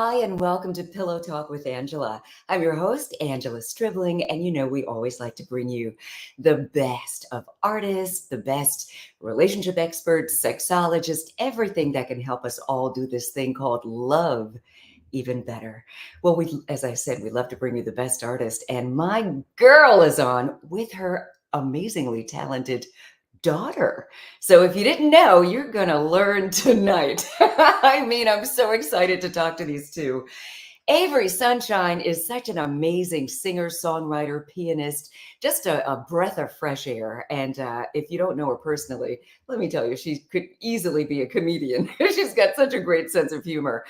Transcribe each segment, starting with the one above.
Hi, and welcome to Pillow Talk with Angela. I'm your host, Angela Stribling, and we always like to bring you the best of artists, the best relationship experts, sexologists, everything that can help us all do this thing called love even better. Well, as I said, we love to bring you the best artist, and my girl is on with her amazingly talented daughter. So if you didn't know, you're going to learn tonight. I'm so excited to talk to these two. Avery Sunshine is such an amazing singer, songwriter, pianist, just a breath of fresh air. And if you don't know her personally, let me tell you, she could easily be a comedian. She's got such a great sense of humor.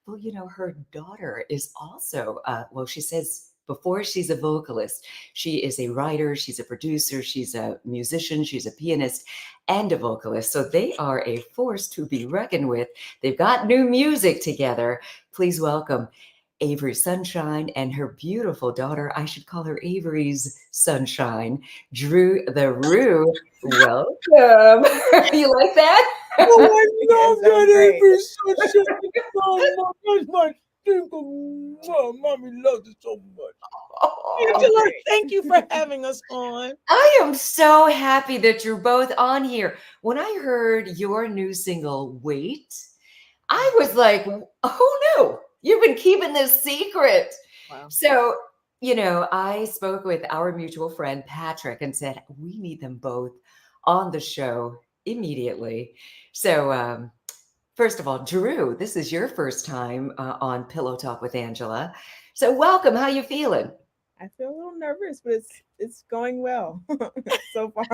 Well, her daughter is also, she says before she's a vocalist, she is a writer, she's a producer, she's a musician, she's a pianist, and a vocalist. So they are a force to be reckoned with. They've got new music together. Please welcome Avery Sunshine and her beautiful daughter. I should call her Avery's Sunshine, DrewTheRew. Welcome. You like that? Oh, I love that Avery Sunshine so much. My mommy loves it so much. Angela, thank you for having us on. I am so happy that you're both on here. When I heard your new single, Wait, I was like, oh no, you've been keeping this secret. Wow. So, I spoke with our mutual friend, Patrick, and said, we need them both on the show immediately. So, first of all, Drew, this is your first time on Pillow Talk with Angela. So welcome. How you feeling? I feel a little nervous, but it's going well so far.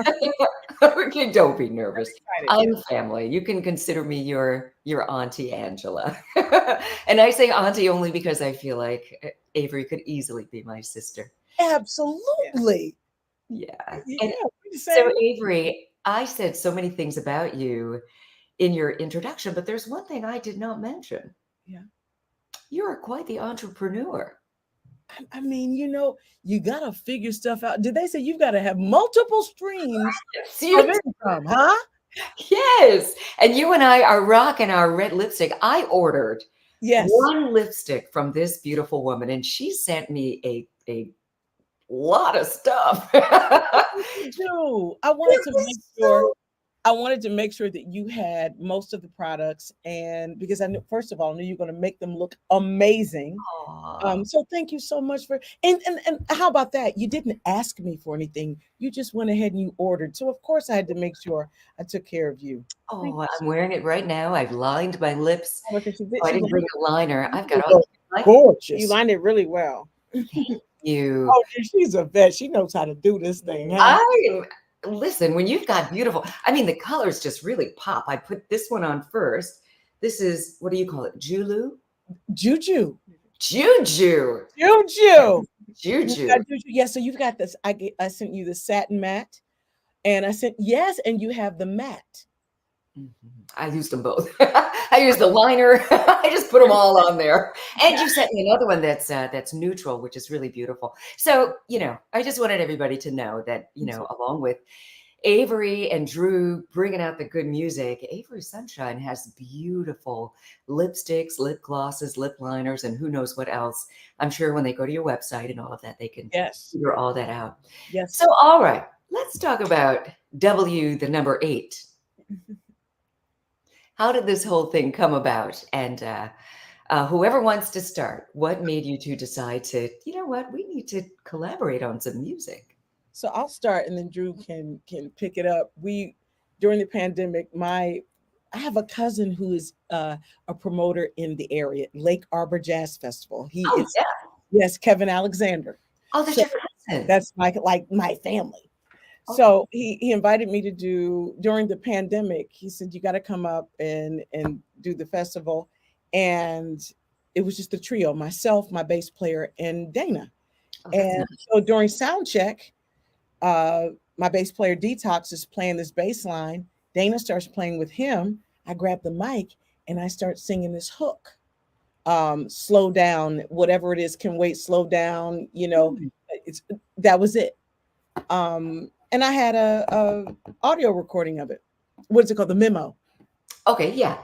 Okay, don't be nervous. I'm Yeah. family. You can consider me your auntie Angela. And I say auntie only because I feel like Avery could easily be my sister. Absolutely. Yeah. Yeah. And so Avery, I said so many things about you in your introduction, but there's one thing I did not mention. Yeah. You are quite the entrepreneur. I mean, you got to figure stuff out. Did they say you've got to have multiple streams of income, huh? Yes. And you and I are rocking our red lipstick. I ordered one lipstick from this beautiful woman, and she sent me a lot of stuff. No, I wanted to make sure that you had most of the products, and because I knew, first of all, I knew you were going to make them look amazing. So thank you so much for and how about that? You didn't ask me for anything. You just went ahead and you ordered. So of course I had to make sure I took care of you. Oh, I'm wearing it right now. I've lined my lips. Oh, I didn't bring a liner. I've got all gorgeous. You lined it really well. you. Oh, she's a vet. She knows how to do this thing. Huh? Listen, when you've got beautiful, the colors just really pop. I put this one on first. This is, what do you call it? Juju. Juju. Yeah, so you've got this. I sent you the satin matte, and I sent and you have the matte. I used them both. I used the liner. I just put them all on there. And you sent me another one that's neutral, which is really beautiful. So, I just wanted everybody to know that, along with Avery and Drew bringing out the good music, Avery Sunshine has beautiful lipsticks, lip glosses, lip liners, and who knows what else. I'm sure when they go to your website and all of that, they can figure all that out. Yes. So, all right, let's talk about the number 8. How did this whole thing come about? And whoever wants to start, what made you two decide to, we need to collaborate on some music? So I'll start, and then Drew can pick it up. During the pandemic, I have a cousin who is a promoter in the area, Lake Arbor Jazz Festival. Yes, Kevin Alexander. Oh, that's your cousin. That's like my family. So he invited me to do, during the pandemic, he said, you got to come up and do the festival. And it was just the trio, myself, my bass player, and Dana. So during sound check, my bass player Detox is playing this bass line. Dana starts playing with him. I grab the mic and I start singing this hook. Slow down, whatever it is, can wait, slow down, that was it. And I had a audio recording of it. What is it called? The memo. Okay, yeah.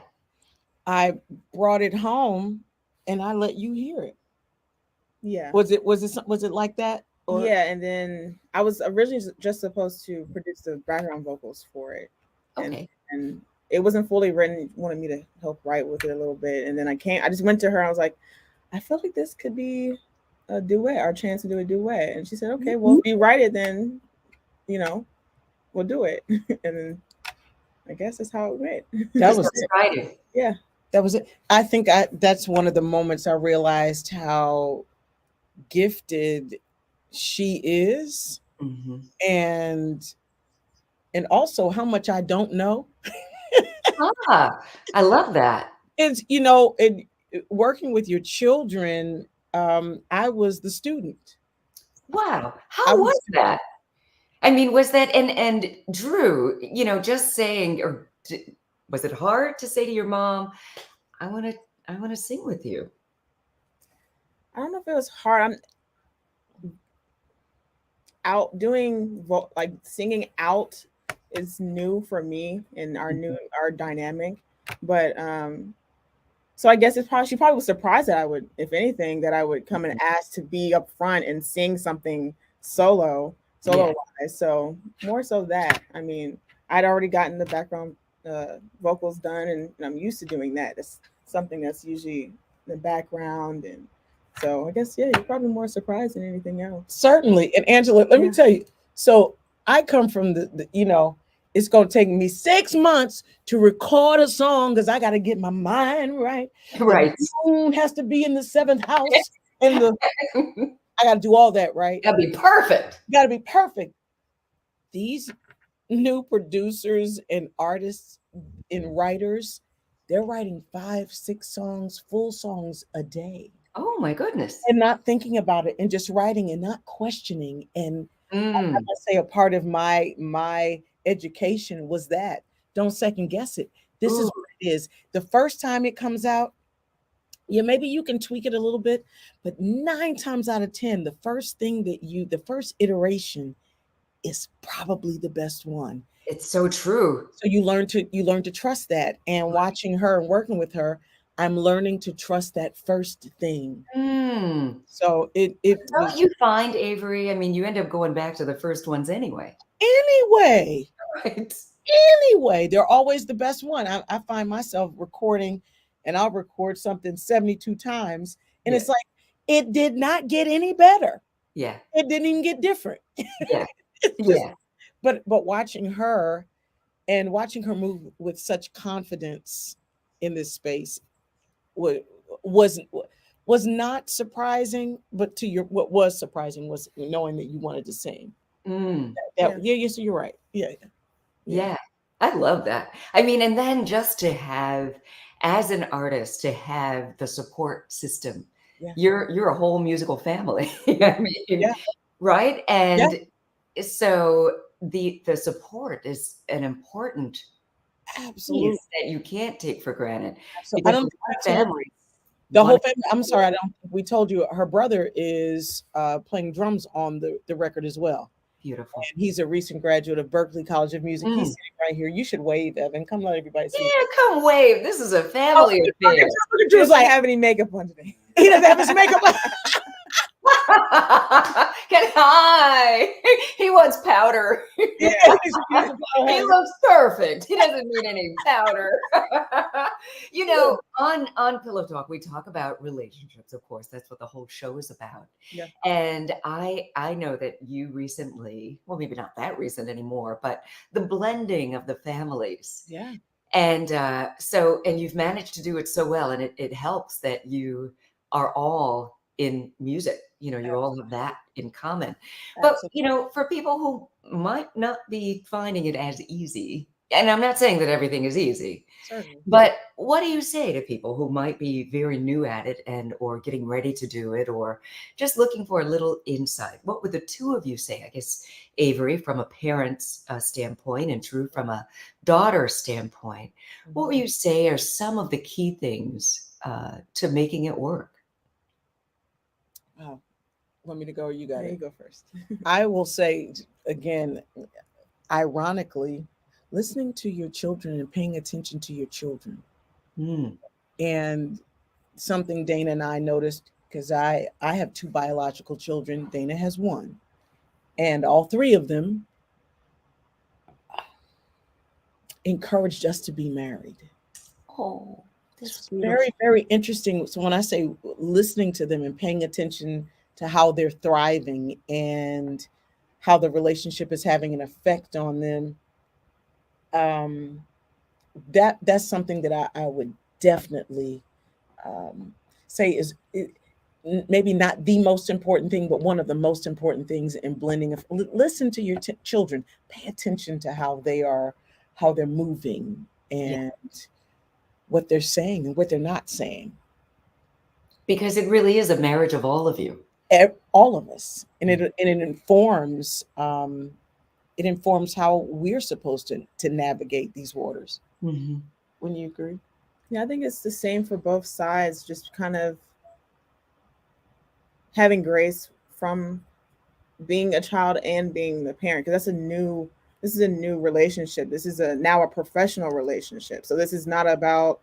I brought it home and I let you hear it. Yeah. Was it like that? Or Yeah, and then I was originally just supposed to produce the background vocals for it, and Okay. and it wasn't fully written. He wanted me to help write with it a little bit, and then I just went to her. I was like, I feel like this could be a duet, our chance to do a duet, and she said, okay, well, if you write it, then you know we'll do it, and then I guess that's how it went. that Just was got it. excited. Yeah, That was it. I think that's one of the moments I realized how gifted she is, Hmm. and also how much I don't know. Ah, I love that. It's working with your children. I was the student. Wow. I How was was that? I mean, was that and Drew, just saying, or was it hard to say to your mom, I want to I want to sing with you? I don't know if it was hard. I'm out doing like singing out is new for me and Mhm. our dynamic, but so I guess she probably was surprised that I would, if anything, that I would come and Mhm. ask to be up front and sing something Yeah. solo wise. So more so that, I mean, I'd already gotten the background vocals done, and I'm used to doing that. It's something that's usually in the background, and so I guess yeah, you're probably more surprised than anything else. certainly. And Angela, let me Yeah. tell you. So I come from it's going to take me 6 months to record a song because I got to get my mind right. The Right. moon has to be in the seventh house, and I got to do all that right. That'd be perfect. Got to be perfect. These new producers and artists and writers, they're writing 5, 6 songs, full songs a day, Oh my goodness. and not thinking about it and just writing and not questioning. And I Mm. must say a part of my education was that don't second guess it. This is Ooh, what it is. The first time it comes out, yeah, maybe you can tweak it a little bit, but 9 times out of 10, the first iteration is probably the best one. it's so true. So you learn to trust that. And watching her and working with her, I'm learning to trust that first thing. Mm. So it Don't was you find, Avery? I mean, you end up going back to the first ones anyway, anyway. right? Anyway, they're always the best one. I find myself recording, and I'll record something 72 times, and Yeah. it's like it did not get any better. Yeah. It didn't even get different. Yeah. It's just Yeah. but watching her and watching her move with such confidence in this space was was was not surprising, but to your what was surprising was knowing that you wanted to sing. Mm. That Yeah. yeah, yes, you're right. Yeah, yeah. Yeah. I love that. I mean, and then just to have, as an artist, to have the support system. Yeah. You're a whole musical family. Yeah. I mean, Yeah. right? Yeah. And so the support is an important Absolutely. piece that you can't take for granted So I because don't a think lot we of told families the want whole to. family. I'm sorry, I don't think we told you her brother is playing drums on the record as well. Beautiful. And he's a recent graduate of Berklee College of Music. He's Mm. sitting right here. You should wave, Evan. Come let everybody see. Yeah, come wave. This is a Oh, family affair. look at He Drew's doesn't like, have any makeup on today. he doesn't have his makeup on. Get high. He wants powder. Yeah, he needs to He looks perfect. He doesn't need any powder. On Pillow Talk, we talk about relationships, of course. That's what the whole show is about. Yeah. And I know that you recently, well, maybe not that recent anymore, but the blending of the families. Yeah. And and you've managed to do it so well. And it helps that you are all in music. You all have that in common. But, Absolutely. for people who might not be finding it as easy, and I'm not saying that everything is easy, Certainly. but what do you say to people who might be very new at it and or getting ready to do it or just looking for a little insight? What would the two of you say? I guess Avery from a parent's standpoint and Drew from a daughter standpoint. What would you say are some of the key things to making it work? Wow. Want me to go? You got Yeah, it. you go first. I will say again, ironically, listening to your children and paying attention to your children Mm. and something Dana and I noticed, because I have 2 biological children. Dana has 1. And all 3 of them encouraged us to be married. Oh, that's It's beautiful. very, very interesting. So when I say listening to them and paying attention to how they're thriving and how the relationship is having an effect on them, that's something that I would definitely say is maybe not the most important thing, but one of the most important things in blending. Listen to your children. Pay attention to how they're moving and what they're saying and what they're not saying. Because it really is a marriage of all of you. All of us, and it informs how we're supposed to navigate these waters. Mm-hmm. Wouldn't you agree? Yeah, I think it's the same for both sides. Just kind of having grace from being a child and being the parent, because this is a new relationship. This is now a professional relationship. So this is not about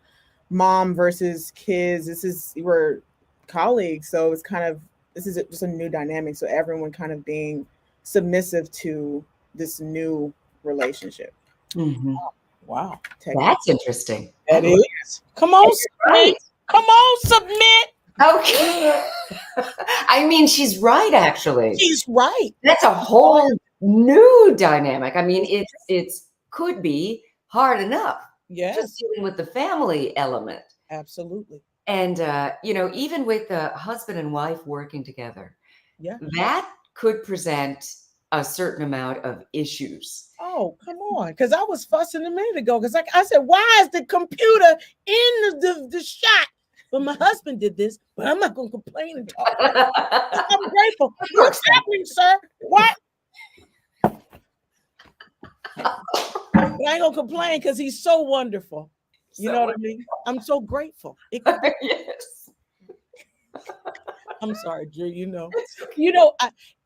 mom versus kids. We're colleagues. So this is just a new dynamic. So everyone kind of being submissive to this new relationship. Mm-hmm. Wow, That's interesting. That is. Come on, right. Come on, submit. Okay. I mean, she's right, actually. She's right. That's a whole new dynamic. I mean, it's could be hard enough. Yes. Just dealing with the family element. Absolutely. And, even with the husband and wife working together, yeah, that could present a certain amount of issues. Oh, come on. Because I was fussing a minute ago. Because like I said, why is the computer in the shot? But my husband did this, but I'm not going to complain and talk. I'm grateful. What's happening, sir? What? But I ain't going to complain because he's so wonderful. You know what I mean? I'm so grateful. Yes. I'm sorry, Drew.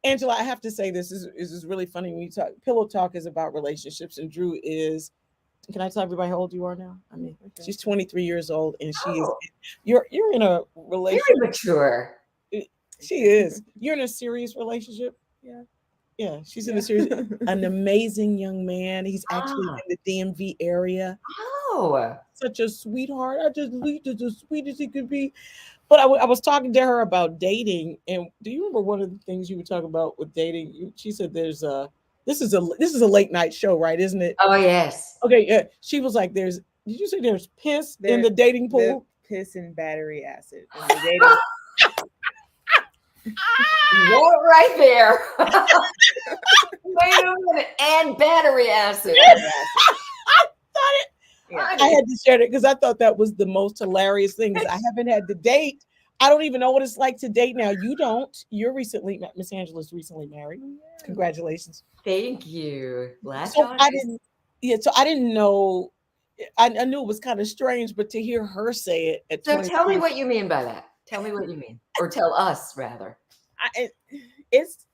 Angela, I have to say this is really funny when you talk. Pillow Talk is about relationships, and Drew is. Can I tell everybody how old you are now? I mean, she's 23 years old, and she is. You're in a relationship. Very mature. She is. You're in a serious relationship. Yeah. Yeah, she's in a serious. An amazing young man. He's actually in the DMV area. Oh, such a sweetheart. He's as sweet as he could be. But I was talking to her about dating, and do you remember one of the things you were talking about with dating? She said, "This is a late night show, right? Isn't it?" Oh yes. Okay, yeah. She was like, "Did you say there's piss in the dating pool? Piss and battery acid in the dating." What right there? Wait a minute, and battery acid. Yeah. I had to share it because I thought that was the most hilarious thing. I haven't had to date. I don't even know what it's like to date now. You don't. You're recently, Miss Angela's recently married. Congratulations. Thank you. So I didn't know. I knew it was kind of strange, but to hear her say it at 23. So tell me what you mean by that. Tell me what you mean, or tell us rather. It's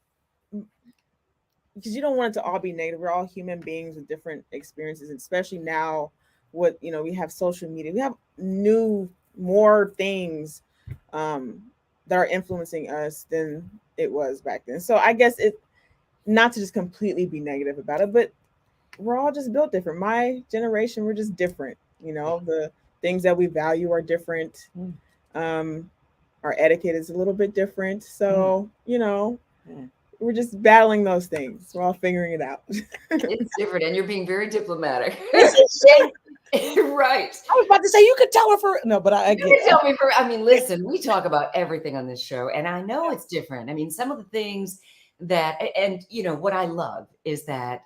because you don't want it to all be negative. We're all human beings with different experiences, especially now. We have social media. We have more things that are influencing us than it was back then. So I guess not to just completely be negative about it, but we're all just built different. My generation, we're just different. The things that we value are different. Our etiquette is a little bit different. So, we're just battling those things. We're all figuring it out. It's different, and you're being very diplomatic. Right. I was about to say you could tell her but I get it. Tell me listen, we talk about everything on this show, and I know it's different. I mean, some of the things that, and what I love is that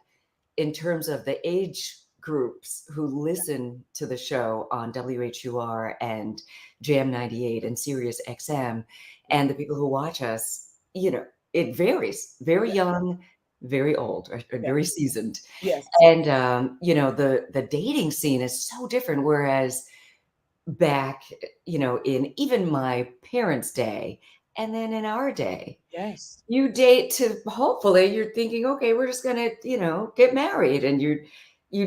in terms of the age groups who listen to the show on WHUR and Jam 98 and Sirius XM, and the people who watch us, it varies. Very young, very old, or very seasoned. Yes. And the dating scene is so different. Whereas back, in even my parents' day, and then in our day, yes, you date to hopefully you're thinking, okay, we're just gonna, get married, and you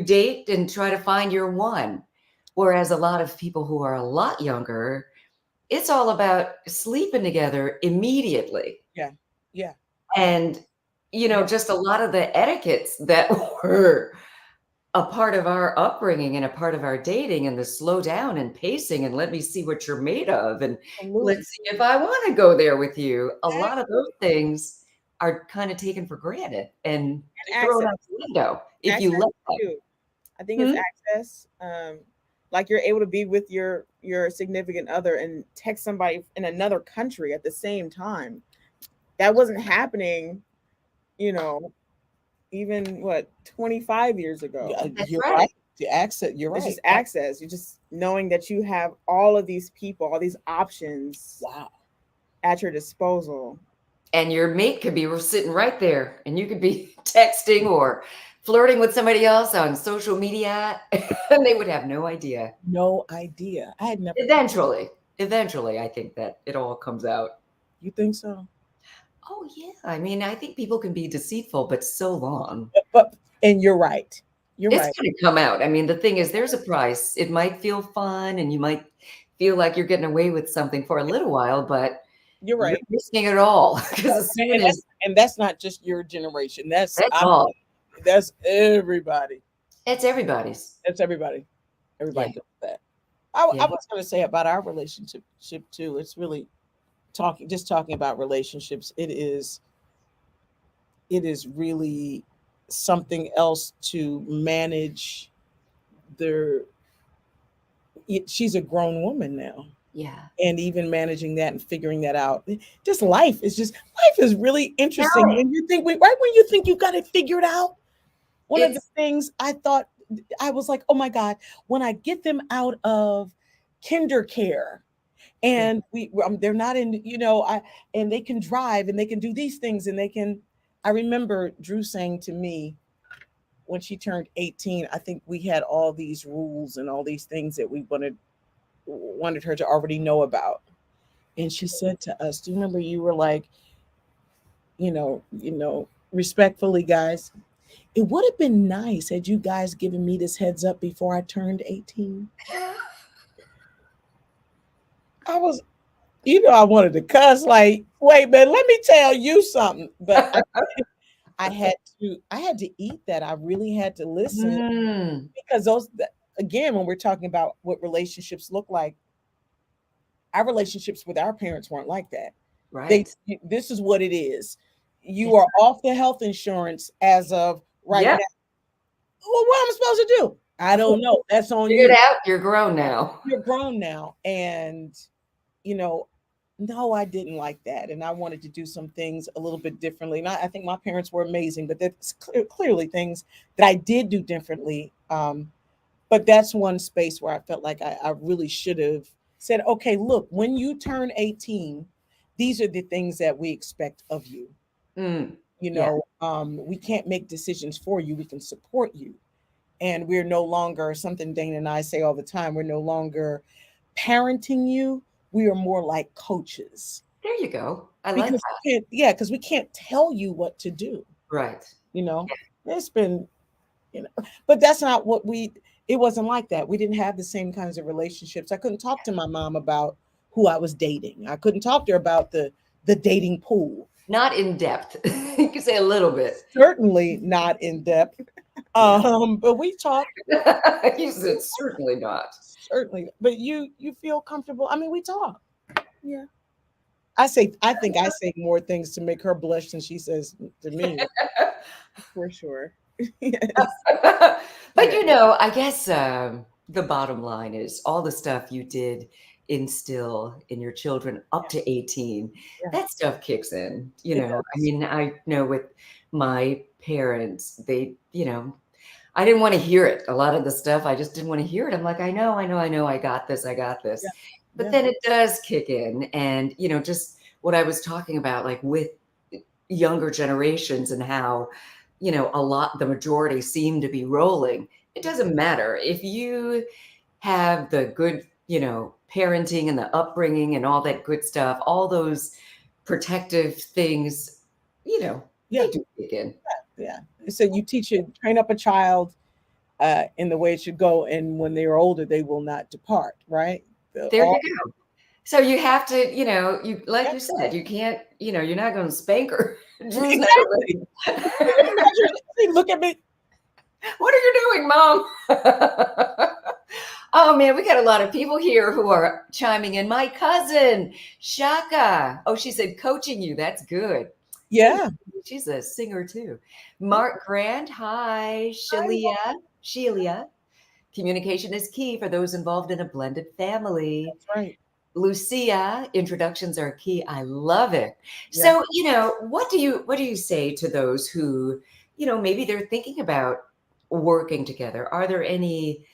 date and try to find your one. Whereas a lot of people who are a lot younger, it's all about sleeping together immediately. Yeah. Yeah. And, Yeah. just a lot of the etiquettes that were a part of our upbringing and a part of our dating, and the slow down and pacing and let me see what you're made of, and Absolutely. let's see if I want to go there with you. A lot of those Exactly. things are kind of taken for granted and And thrown access, out the window if you access let them. too. I think it's Hmm? access. Like you're able to be with your significant other and text somebody in another country at the same time. That wasn't happening, you know, even what 25 years ago. That's You're right. right. The accent. You're It's right. just access. You just knowing that you have all of these people, all these options Wow. at your disposal. And your mate could be sitting right there, and you could be texting or flirting with somebody else on social media, and they would have no idea. No idea. I had never. Eventually, I think that it all comes out. You think so? Oh, yeah. I mean, I think people can be deceitful, but so long. And you're right. You're It's right. gonna come out. I mean, the thing is, there's a price. It might feel fun, and you might feel like you're getting away with something for a little while, but You're you're right. risking it all because as soon And as that's not just your generation. that's all, That's everybody. it's everybody's. That's everybody. Yeah, Everybody does that. I yeah. was going to say about our relationship too. It's really talking about relationships. It is really something else to manage. Their She's a grown woman now, Yeah. and even managing that and figuring that out. Life is really interesting Right. when you think right when you think you got it figured out. One of the It's things I thought, I was like, oh my God, when I get them out of kinder care yeah. and they're not in, and they can drive and they can do these things and they can. I remember Drew saying to me when she turned 18, I think we had all these rules and all these things that we wanted her to already know about. And she said to us, do you remember, you were like, respectfully, guys, it would have been nice had you guys given me this heads up before I turned 18. I was, I wanted to cuss, like, wait, man, let me tell you something. But I had to eat that. I really had to listen, Mm, because again, when we're talking about what relationships look like, our relationships with our parents weren't like that. They right. This is what it is. You That's are off the health insurance as of right Yep. now. Well, what am I supposed to do? I don't know. That's on Figured you. out. You're grown now. You're grown now. And, you know, no, I didn't like that. And I wanted to do some things a little bit differently. And I think my parents were amazing, but there's clearly things that I did do differently. But that's one space where I felt like I really should have said, okay, look, when you turn 18, these are the things that we expect of you. Mm, yeah. We can't make decisions for you. We can support you. And we're no longer, something Dana and I say all the time, we're no longer parenting you. We are more like coaches, There you go. I like because that. because we can't tell you what to do. Right. You know, it's been, but that's not what it wasn't like that. We didn't have the same kinds of relationships. I couldn't talk to my mom about who I was dating. I couldn't talk to her about the dating pool. Not in depth. You can say a little bit. Certainly not in depth. Yeah. But we talked. You said certainly not. Certainly. But you feel comfortable. I mean, we talk. Yeah. I think I say more things to make her blush than she says to me. For sure. Yes. But Yeah. I guess the bottom line is all the stuff you did instill in your children up to 18, Yeah, that stuff kicks in. it I does. mean, I know with my parents, they, I didn't want to hear it. A lot of the stuff, I just didn't want to hear it. I'm like, I know, I got this, I got this. Yeah. But Yeah. then it does kick in. And, just what I was talking about, like with younger generations and how, the majority seem to be rolling. It doesn't matter. If you have the good, parenting and the upbringing and all that good stuff, all those protective things, Yeah. they do kick in. Yeah. So you train up a child in the way it should go, and when they are older, they will not depart. Right. There All you go. So you have to, you like Yeah. you said, you can't, you're not going to spank her. Drew's not Exactly. ready. You can imagine, she look at me. What are you doing, Mom? Oh man, we got a lot of people here who are chiming in. My cousin, Shaka. Oh, she said coaching you. That's good. Hey, Yeah. she's a singer too. Mark Grant. Hi, Shelia. Communication is key for those involved in a blended family. That's right. Lucia, introductions are key. I love it. Yeah. So, what do you say to those who, maybe they're thinking about working together? Are there any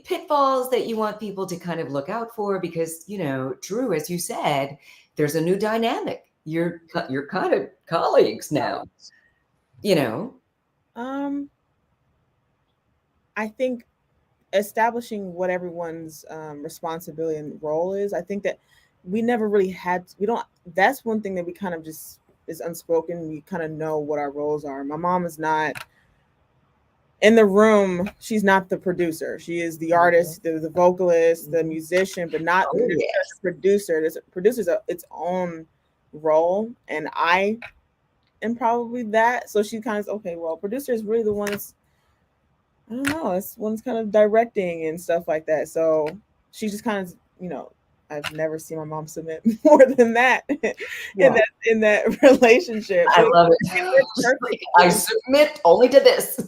pitfalls that you want people to kind of look out for? Because, Drew, as you said, there's a new dynamic. You're kind of colleagues now, you know. I think establishing what everyone's responsibility and role is. I think that we never really we don't, that's one thing that we kind of just is unspoken. We kind of know what our roles are. My mom is not in the room. She's not the producer. She is the artist, the vocalist, the musician, but not Oh, the yes. producer. The producer's its own role. And I am probably that. So she kind of, okay, well, producer is really the one that's, I don't know, it's one's kind of directing and stuff like that. So she just kind of, I've never seen my mom submit more than that Yeah. in that relationship. I So love it it. works She's like, perfectly. I submit only to this.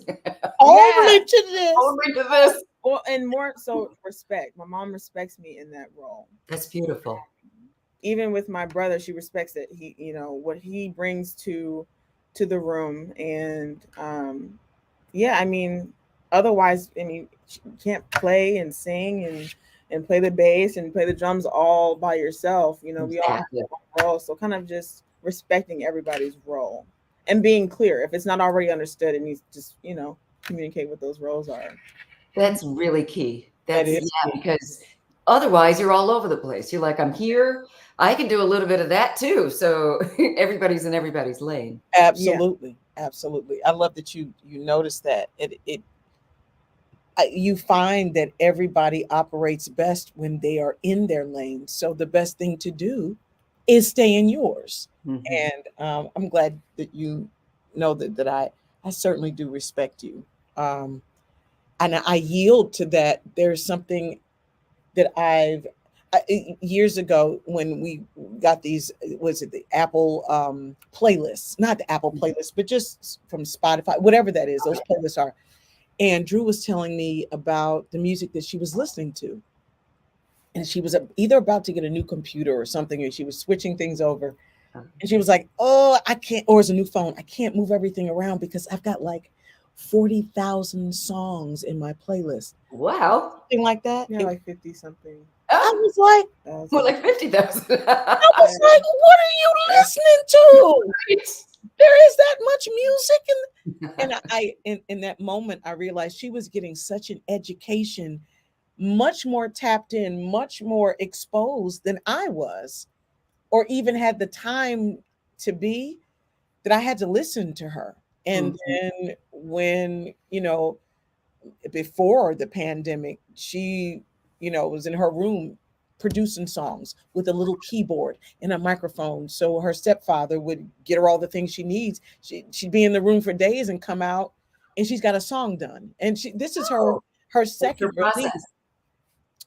Only to this. Only to this. Well, and more so respect. My mom respects me in that role. That's beautiful. Even with my brother, she respects that he, what he brings to the room. And yeah, I mean, otherwise, I mean, you can't play and sing and play the bass and play the drums all by yourself. We all have Exactly. our roles. So kind of just respecting everybody's role and being clear. If it's not already understood, it needs to just, communicate what those roles are. That's really key. That That's, is. yeah, because otherwise you're all over the place. You're like, I'm here. I can do a little bit of that too. So everybody's in everybody's lane. Absolutely. Absolutely. I love that you noticed that. You find that everybody operates best when they are in their lane. So the best thing to do is stay in yours. Mhm. And I'm glad that you know that I certainly do respect you. And I yield to that. There's something that years ago when we got these, was it the Apple playlists, not the Apple playlist, but just from Spotify, whatever that is, those playlists are. And Drew was telling me about the music that she was listening to. And she was either about to get a new computer or something, and she was switching things over. And she was like, oh, I can't, or it's a new phone. I can't move everything around because I've got like 40,000 songs in my playlist. Wow. Something like that. Yeah, like 50 something. I was like, More like 50,000. I was like, what are you listening to? There is that much music. And I in that moment, I realized she was getting such an education, much more tapped in, much more exposed than I was, or even had the time to be, that I had to listen to her. And then when, before the pandemic, she, was in her room producing songs with a little keyboard and a microphone. So her stepfather would get her all the things she needs. She'd be in the room for days and come out and she's got a song done. And this is her second release.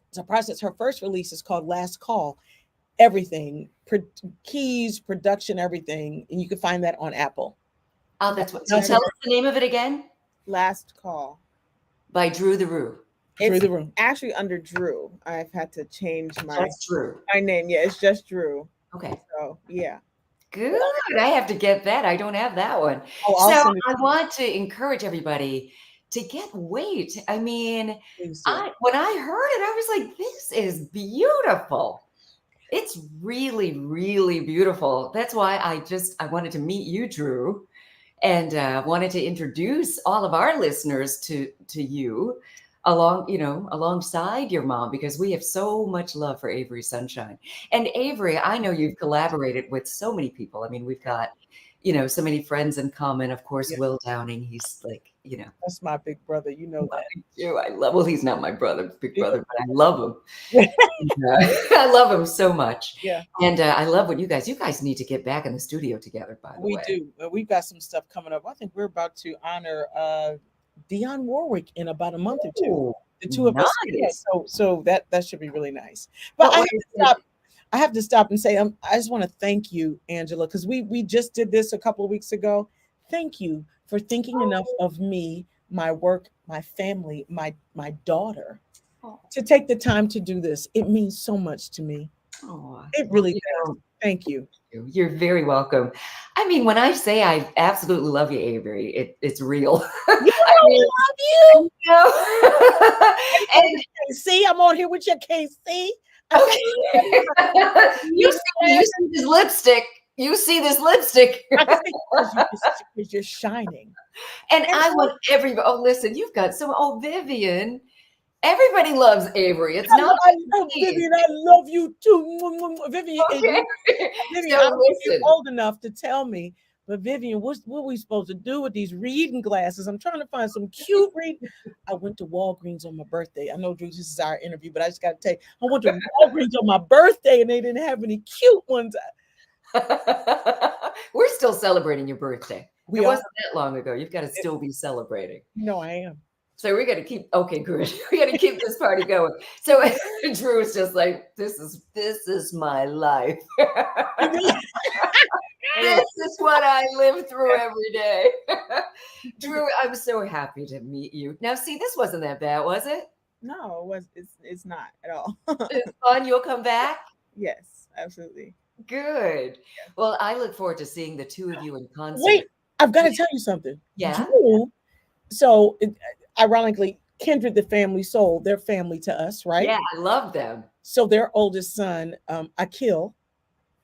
It's a process. Her first release is called Last Call. Everything, keys, production, everything. And you can find that on Apple. Oh, that's what. So tell us the name of it again. Last Call. By DrewTheRew. It's actually under Drew. I've had to change my name. Yeah, it's just Drew. Okay. So yeah. Good. I have to get that. I don't have that one. So I want to encourage everybody to get weight. I mean, when I heard it, I was like, this is beautiful. It's really, really beautiful. That's why I wanted to meet you, Drew, and wanted to introduce all of our listeners to you alongside your mom, because we have so much love for Avery Sunshine. And Avery, I know you've collaborated with so many people. I mean, we've got so many friends in common. Of course, Yeah. Will Downing, he's like, That's my big brother. You know that. I love, well, he's not my big Yeah. brother, but I love him. I love him so much. Yeah, And I love what you guys need to get back in the studio together, by the we way. do. We've got some stuff coming up. I think we're about to honor Dionne Warwick in about a month or two. Oh, The two of us. Yeah, nice. so that should be really nice. But What I have to stop and say I just want to thank you, Angela, because we just did this a couple of weeks ago. Thank you for thinking enough of me, my work, my family, my daughter, to take the time to do this. It means so much to me. Oh, It well, really does. Thank you. you're very welcome. I mean, when I say I absolutely love you, Avery, it's real. You I know mean, I love you. And See, I'm on here with your KC. okay. you see this lipstick. You see this lipstick. Because you're shining. And I want everybody. Oh, listen, you've got Vivian. Everybody loves Avery. It's not I love Vivian. I love you too, Vivian. okay. Vivian, So I don't think you're listen. old enough to tell me, but Vivian, what are we supposed to do with these reading glasses? I'm trying to find some cute read. I went to Walgreens on my birthday. I know, Drew, this is our interview, but I just got to tell you, I went to Walgreens on my birthday and they didn't have any cute ones. We're still celebrating your birthday. We It are. wasn't that long ago. You've got to still be celebrating. No, I am. So we got to keep. Okay, good. We got to keep this party going. So Drew is just like, this is my life. This is what I live through every day. Drew, I'm so happy to meet you. Now, see, this wasn't that bad, was it? No, it was. It's not at all. It's fun. You'll come back. Yes, absolutely. Good. Well, I look forward to seeing the two of you in concert. Wait, I've got to tell you something. Yeah. Drew, so ironically, Kindred the Family Soul, they're family to us, right? Yeah, I love them. So their oldest son, Akil,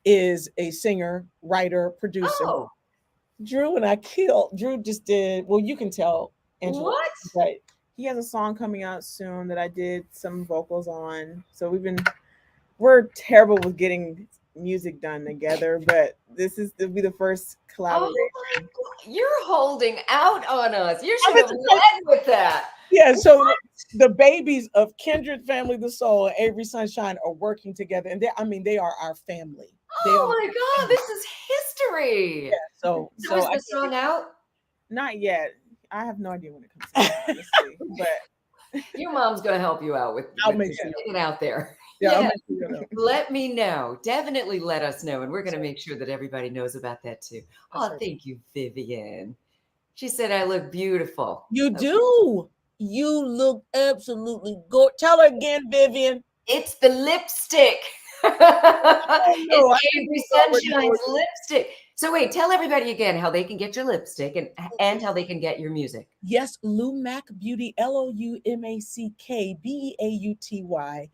is a singer, writer, producer. Oh, Drew and Akil, Drew just did, well, you can tell, Angela. what? Right. He has a song coming out soon that I did some vocals on. So we're terrible with getting music done together, but this will be the first collaboration. Oh, you're holding out on us. You should have led with that. Yeah, so the babies of Kindred Family the Soul and Avery Sunshine are working together, and they are our family. Oh my God, this is history. Yeah, so is the song out? Not yet. I have no idea when it comes out, honestly, but Your mom's gonna help you out with make sure. getting it out there. Yeah, I'll Yeah. make sure you know. Let me know. Definitely let us know, and we're gonna make sure that everybody knows about that too. Oh, right. thank you, Vivian. She said I look beautiful. You do. You look absolutely good. Tell her again, Vivian. It's the lipstick. It's Avery Sunshine's lipstick. So wait, tell everybody again how they can get your lipstick and how they can get your music. Yes, Lumac Beauty, LOUMACKBEAUTY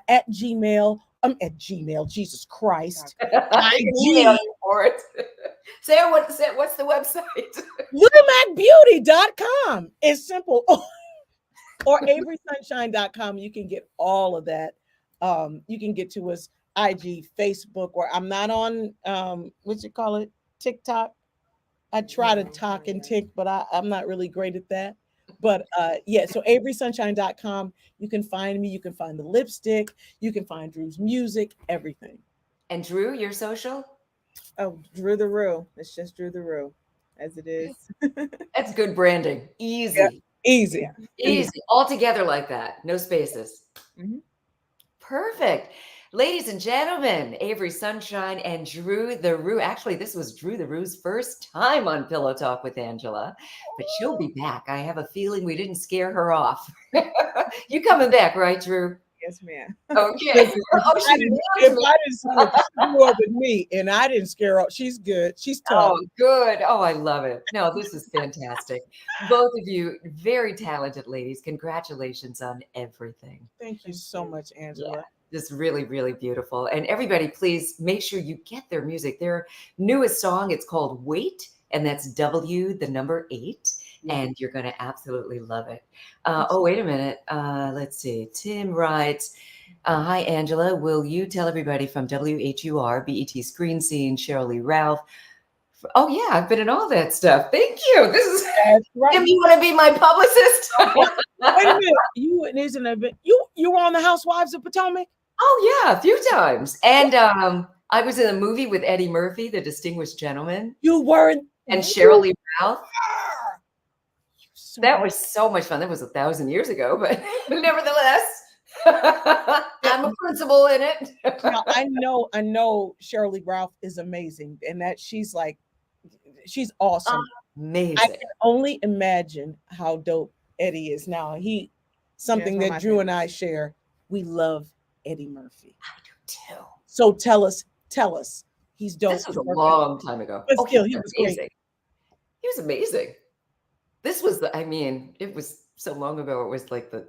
at Gmail. At Gmail, Jesus Christ. I can email you for it. Sarah, what's the website? LumacBeauty.com. It's simple. Or AverySunshine.com. You can get all of that. You can get to us IG, Facebook, or I'm not on TikTok. I try to talk and tick, but I'm not really great at that. But yeah, so AverySunshine.com. You can find me. You can find the lipstick. You can find Drew's music, everything. And Drew, your social? Oh, DrewTheRew. It's just DrewTheRew, as it is. That's good branding. Easy. Yeah. Easy. Easy. All together like that. No spaces. Mm-hmm. Perfect. Ladies and gentlemen, Avery Sunshine and DrewTheRew. Actually, this was DrewTheRew's first time on Pillow Talk with Angela, but she'll be back. I have a feeling we didn't scare her off. You coming back, right, Drew? Yes, ma'am. Okay. If I didn't screw up with me and I didn't scare her, she's good. She's tough. Oh, good. Oh, I love it. No, this is fantastic. Both of you, very talented ladies. Congratulations on everything. Thank you so much, Angela. Yeah. Just really, really beautiful. And everybody, please make sure you get their music. Their newest song, it's called Wait, and that's W8, and you're going to absolutely love it. Oh, wait a minute. Let's see. Tim writes, hi, Angela. Will you tell everybody from WHUR, BET Screen Scene, Cheryl Lee Ralph, Oh yeah, I've been in all that stuff. Thank you. This is That's right. Tim, you want to be my publicist? Wait a minute. You isn't a bit. You were on the Housewives of Potomac. Oh yeah, a few times. And I was in a movie with Eddie Murphy, The Distinguished Gentleman, You were. and Cheryl Lee Ralph. So That was so much fun. That was 1,000 years ago, but nevertheless, I'm a principal in it. now I know Cheryl Lee Ralph is amazing, and that she's Oh, awesome. I Amazing. can only imagine how dope Eddie is now. Something one of that my Drew and I share. We love Eddie Murphy. Too. So tell us, he's dope. This was a long time ago. But Oh, still, he he was was great. amazing. He was amazing. This was I mean, it was so long ago. It was like the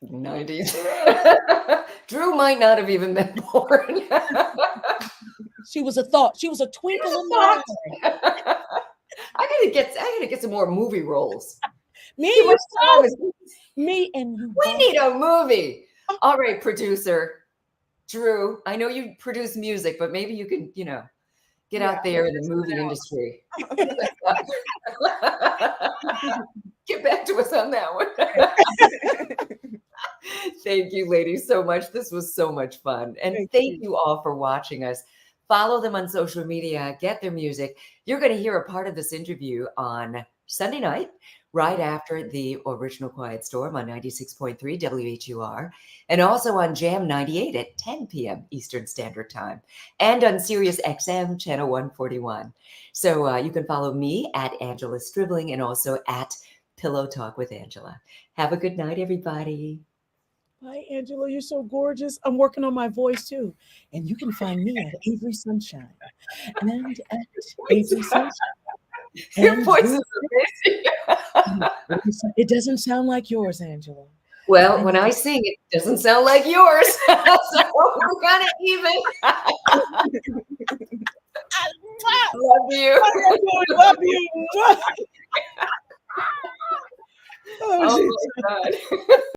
90s. Drew might not have even been born. She was a thought. She was a twinkle in my thought. eye. I gotta get some more movie roles. Me, Too you much time both. is- Me and you. We both. need a movie. All right, producer Drew. I know you produce music, but maybe you can, get out there in the movie industry. Get back to us on that one. Thank you, ladies, so much. This was so much fun. And thank you all for watching us. Follow them on social media, get their music. You're going to hear a part of this interview on Sunday night, right after the original Quiet Storm on 96.3 WHUR, and also on Jam 98 at 10 p.m. Eastern Standard Time, and on Sirius XM channel 141. So you can follow me at Angela Stribling and also at Pillow Talk with Angela. Have a good night, everybody. Hi, Angela. You're so gorgeous. I'm working on my voice too. And you can find me at Avery Sunshine. And at Avery Sunshine. Your And voice is amazing. it doesn't sound like yours, Angela. Well, when I sing, it doesn't sound like yours. So we're kind of even. Love you. Love you. Oh my God.